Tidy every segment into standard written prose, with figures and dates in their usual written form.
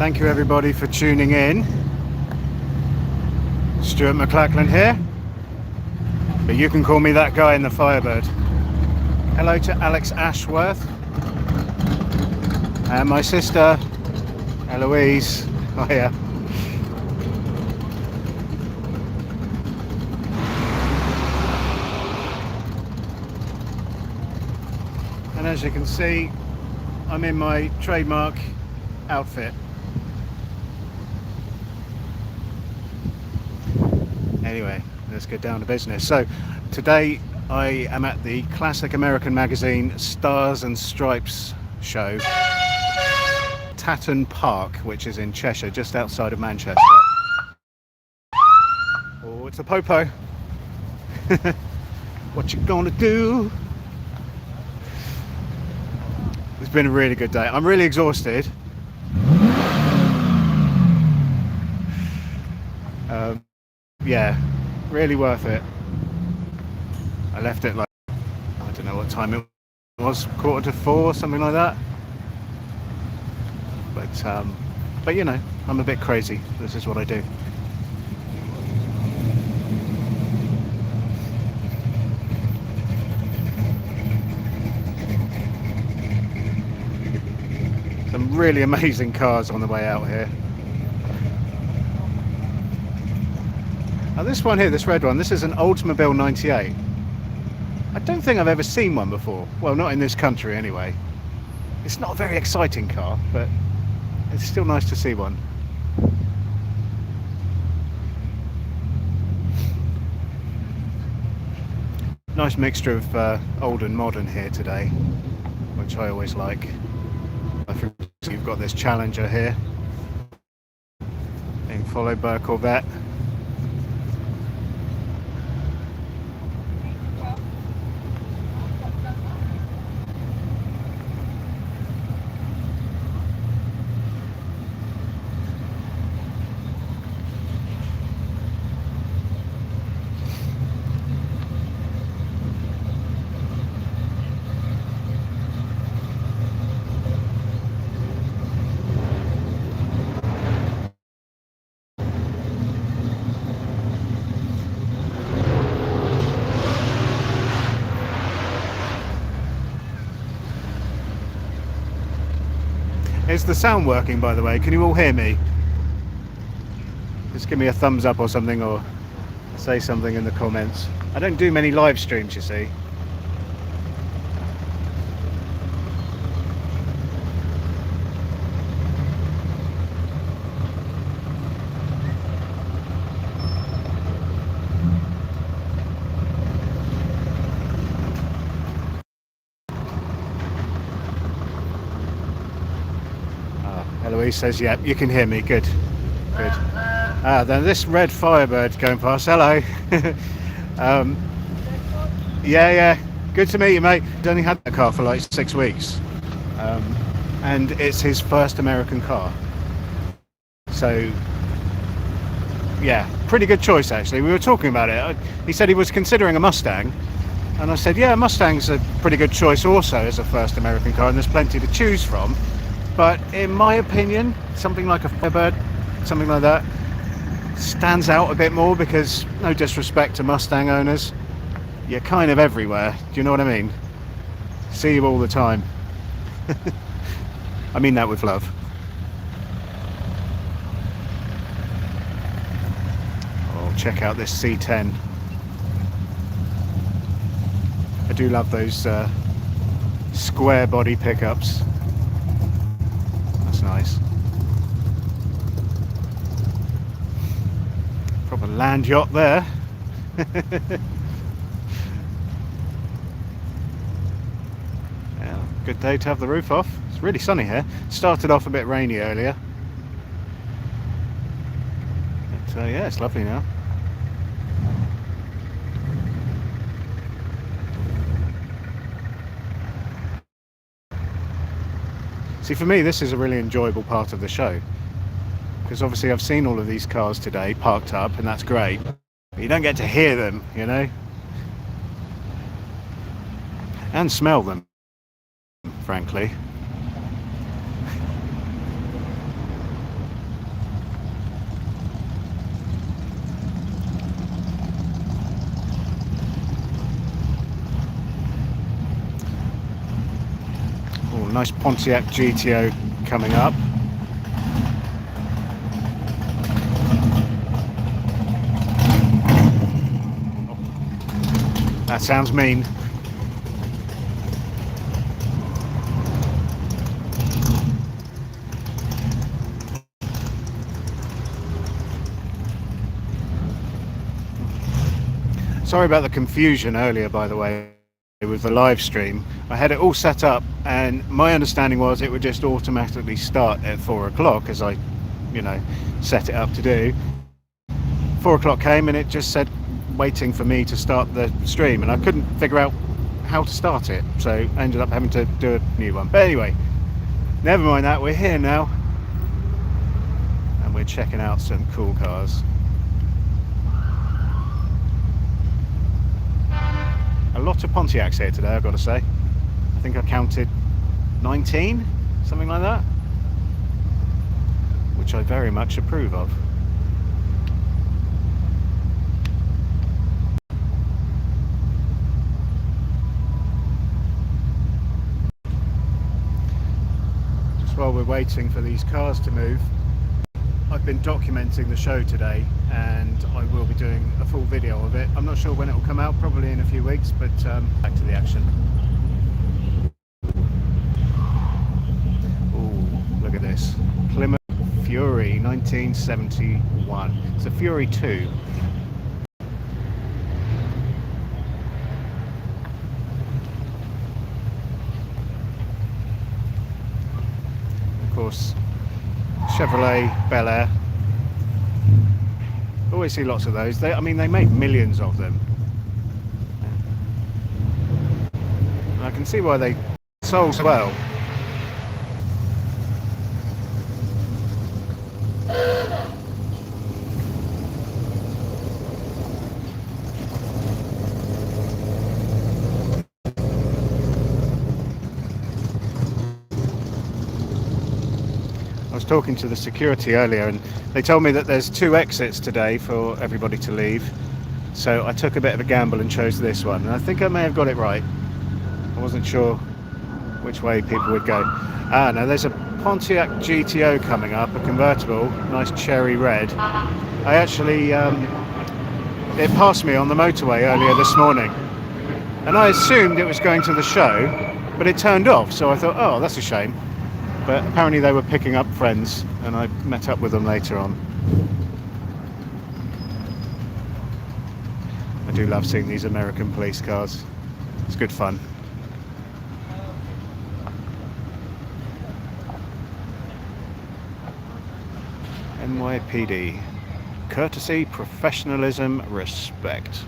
Thank you everybody for tuning in. Stuart McLachlan here, but you can call me that guy in the Firebird. Hello to Alex Ashworth and my sister Eloise. Oh yeah. And as you can see, I'm in my trademark outfit. Anyway, let's get down to business. So today I am at the classic American magazine Stars and Stripes show, Tatton Park, which is in Cheshire, just outside of Manchester. Oh, it's a popo. What you gonna do? It's been a really good day. I'm really exhausted. Yeah, really worth it. I left it like, I don't know what time it was, 3:45, something like that. But you know, I'm a bit crazy. This is what I do. Some really amazing cars on the way out here. Now this one here, this red one, this is an Oldsmobile 98. I don't think I've ever seen one before. Well, not in this country anyway. It's not a very exciting car, but it's still nice to see one. Nice mixture of old and modern here today, which I always like. I think you've got this Challenger here, being followed by a Corvette. Is the sound working, by the way? Can you all hear me? Just give me a thumbs up or something, or say something in the comments. I don't do many live streams, you see. Eloise says, yeah, you can hear me. Good. Good. Then this red Firebird going past. Hello. Yeah. Good to meet you, mate. He's only had the car for like 6 weeks. And it's his first American car. So, yeah, pretty good choice, actually. We were talking about it. He said he was considering a Mustang. And I said, yeah, Mustang's a pretty good choice also as a first American car, and there's plenty to choose from. But in my opinion, something like a Firebird, something like that, stands out a bit more because, no disrespect to Mustang owners, you're kind of everywhere. Do you know what I mean? See you all the time. I mean that with love. Oh, check out this C10. I do love those square body pickups. Nice. Proper land yacht there. Yeah, good day to have the roof off. It's really sunny here. Started off a bit rainy earlier. But yeah, it's lovely now. See, for me, this is a really enjoyable part of the show, because obviously I've seen all of these cars today parked up, and that's great, but you don't get to hear them, you know, and smell them, frankly. nice Pontiac GTO coming up. That sounds mean. Sorry about the confusion earlier, by the way, with the live stream. I had it all set up, and my understanding was it would just automatically start at 4 o'clock, as I, set it up to do. 4 o'clock came and it just said waiting for me to start the stream, and I couldn't figure out how to start it, so I ended up having to do a new one. But anyway, never mind that, we're here now and we're checking out some cool cars. A lot of Pontiacs here today, I've got to say. I think I counted 19, something like that, which I very much approve of. Just while we're waiting for these cars to move, I've been documenting the show today, and I will be doing a full video of it. I'm not sure when it will come out, probably in a few weeks, but back to the action. Oh, look at this. Plymouth Fury 1971. It's a Fury 2. Of course, Chevrolet Bel Air. Always see lots of those. They made millions of them. And I can see why they sold well. I was talking to the security earlier, and they told me that there's 2 exits today for everybody to leave, so I took a bit of a gamble and chose this one, and I think I may have got it right. I wasn't sure which way people would go. No, there's a Pontiac GTO coming up, a convertible, nice cherry red. I actually it passed me on the motorway earlier this morning, and I assumed it was going to the show, but it turned off, so I thought, oh, that's a shame. But apparently they were picking up friends, and I met up with them later on. I do love seeing these American police cars. It's good fun. NYPD. Courtesy, professionalism, respect.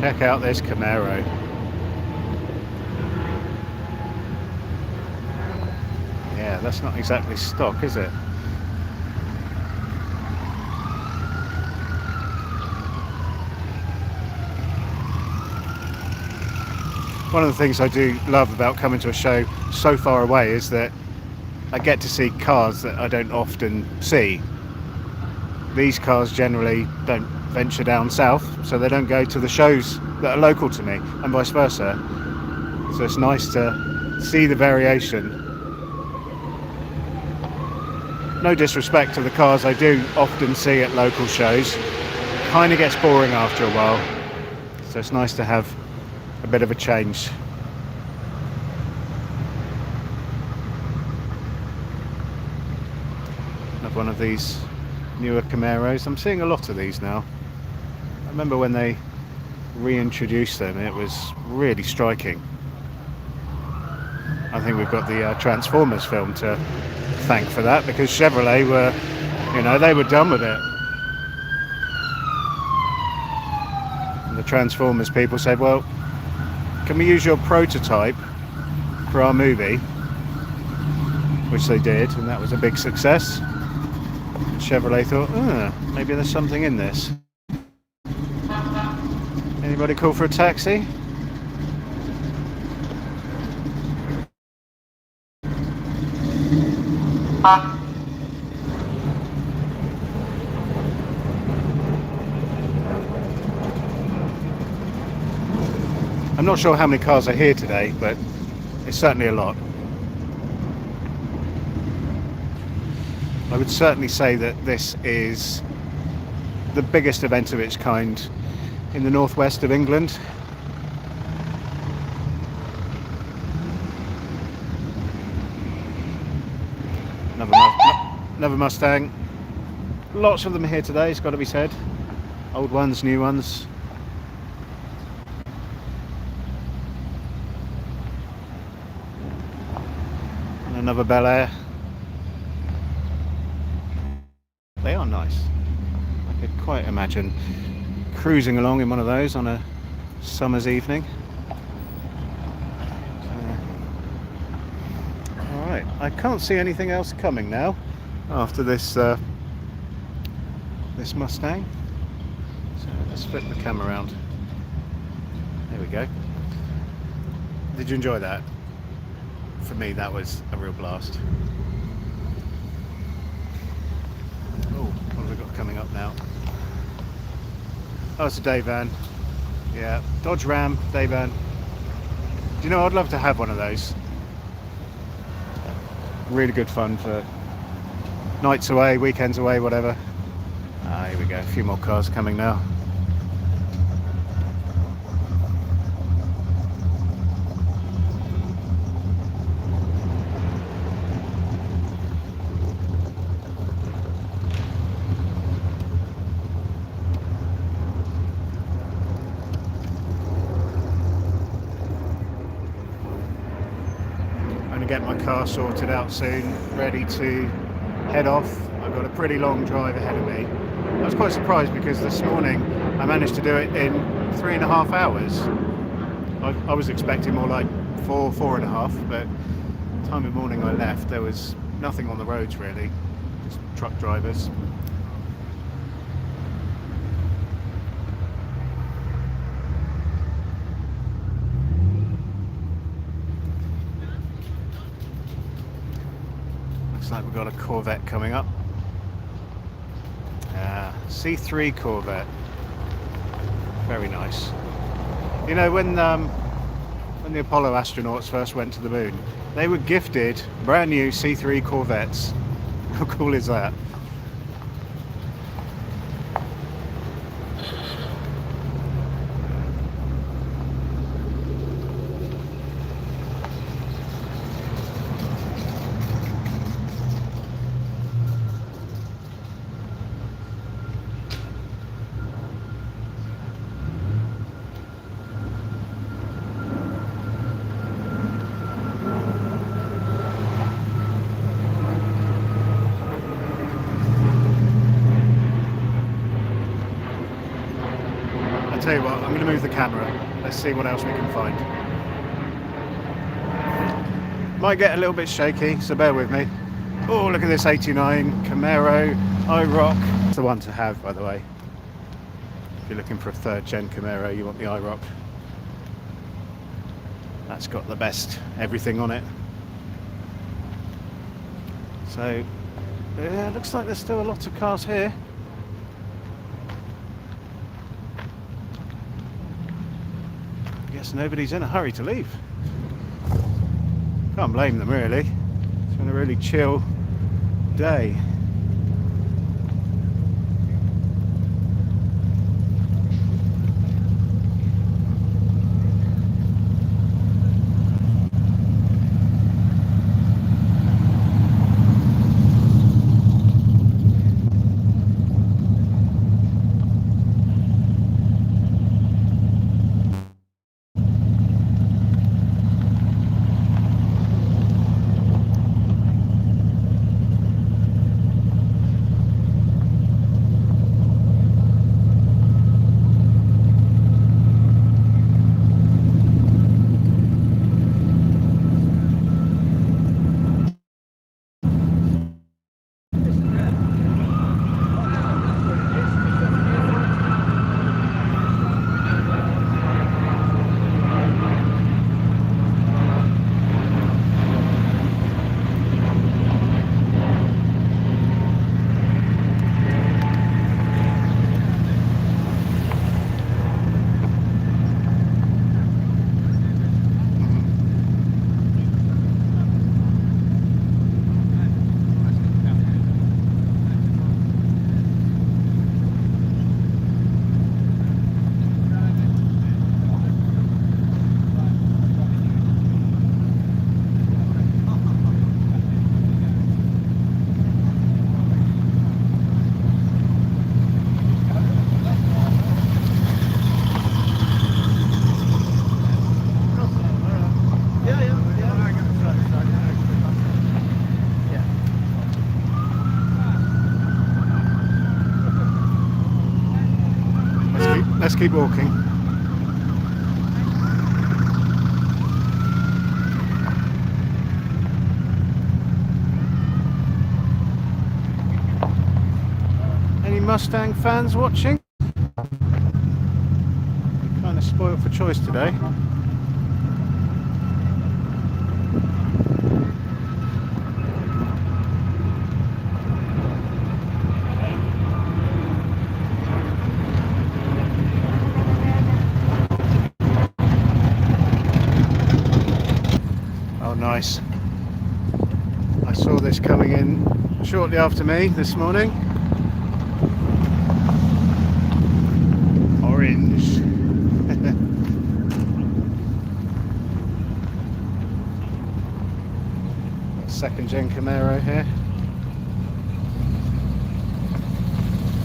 Check out this Camaro. Yeah, that's not exactly stock, is it? One of the things I do love about coming to a show so far away is that I get to see cars that I don't often see. These cars generally don't venture down south, so they don't go to the shows that are local to me, and vice versa. So it's nice to see the variation. No disrespect to the cars I do often see at local shows. Kind of gets boring after a while, so it's nice to have a bit of a change. Another one of these newer Camaros. I'm seeing a lot of these now. I remember when they reintroduced them, it was really striking. I think we've got the Transformers film to thank for that, because Chevrolet were, they were done with it. And the Transformers people said, well, can we use your prototype for our movie? Which they did, and that was a big success. Chevrolet thought, maybe there's something in this. Anybody call for a taxi? I'm not sure how many cars are here today, but it's certainly a lot. I would certainly say that this is the biggest event of its kind in the northwest of England. Another Mustang. Lots of them here today, it's got to be said. Old ones, new ones. And another Bel Air. They are nice. I could quite imagine cruising along in one of those on a summer's evening. Alright, I can't see anything else coming now after this this Mustang. So let's flip the camera around. There we go. Did you enjoy that? For me, that was a real blast. Oh, what have we got coming up now? Oh, it's a day van. Yeah, Dodge Ram, day van. Do you know, I'd love to have one of those. Really good fun for nights away, weekends away, whatever. Here we go, a few more cars coming now. Get my car sorted out soon, ready to head off. I've got a pretty long drive ahead of me. I was quite surprised because this morning I managed to do it in 3.5 hours. I was expecting more like 4.5, but the time of morning I left there was nothing on the roads really, just truck drivers. Like we've got a Corvette coming up. C3 Corvette. Very nice. You know, when the Apollo astronauts first went to the moon, they were gifted brand new C3 Corvettes. How cool is that? Tell you what, I'm going to move the camera. Let's see what else we can find. Might get a little bit shaky, so bear with me. Oh, look at this 89 Camaro IROC. It's the one to have, by the way. If you're looking for a third gen Camaro, you want the IROC. That's got the best everything on it. So, yeah, looks like there's still a lot of cars here. Nobody's in a hurry to leave. Can't blame them really. It's been a really chill day. let's keep walking. Any Mustang fans watching? Kind of spoiled for choice today. Oh, nice. I saw this coming in shortly after me this morning. Orange. Second gen Camaro here.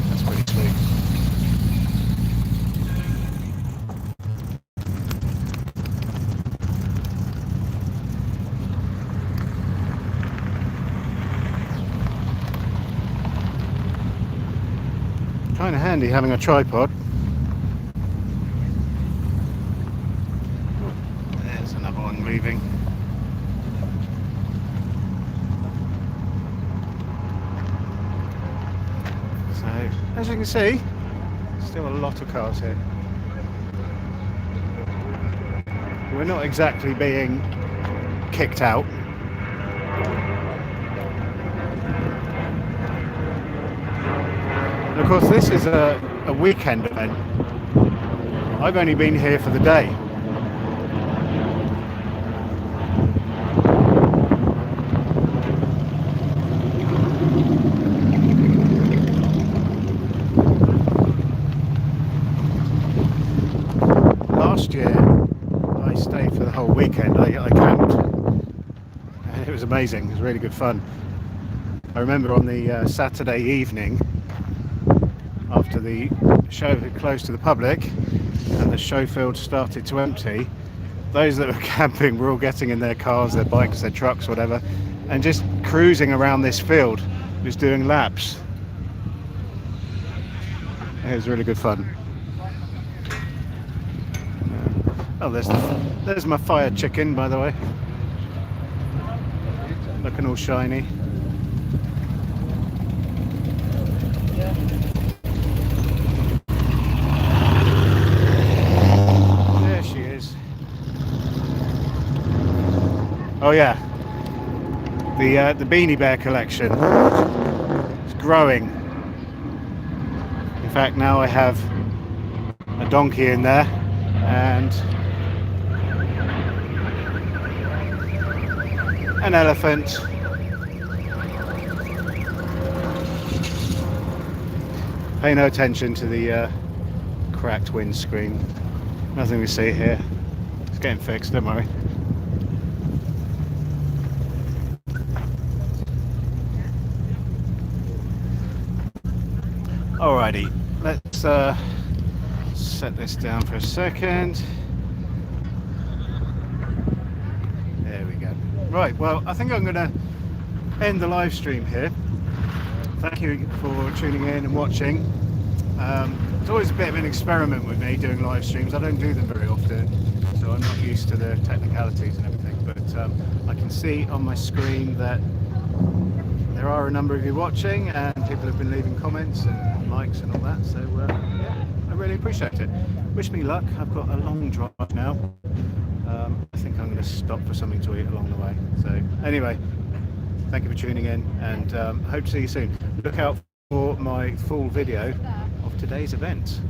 That's pretty sweet. Kind of handy having a tripod. There's another one leaving. So, as you can see, still a lot of cars here. We're not exactly being kicked out. And of course, this is a weekend event. I've only been here for the day. Last year, I stayed for the whole weekend. I camped, and it was amazing. It was really good fun. I remember on the Saturday evening, after the show had closed to the public and the show field started to empty, those that were camping were all getting in their cars, their bikes, their trucks, whatever, and just cruising around this field, just doing laps. It was really good fun. Oh, there's my fire chicken, by the way, looking all shiny. There she is. Oh yeah, the Beanie Bear collection is growing. In fact, now I have a donkey in there and an elephant, pay no attention to the cracked windscreen. Nothing we see here. It's getting fixed, don't worry. Alrighty, let's set this down for a second. There we go. Right, well, I think I'm going to end the live stream here. Thank you for tuning in and watching. It's always a bit of an experiment with me doing live streams. I don't do them very often, so I'm not used to the technicalities and everything, but I can see on my screen that there are a number of you watching and people have been leaving comments and likes and all that, so yeah, I really appreciate it. Wish me luck. I've got a long drive now. I think I'm going to stop for something to eat along the way. So anyway, thank you for tuning in, and hope to see you soon. Look out for my full video of today's event.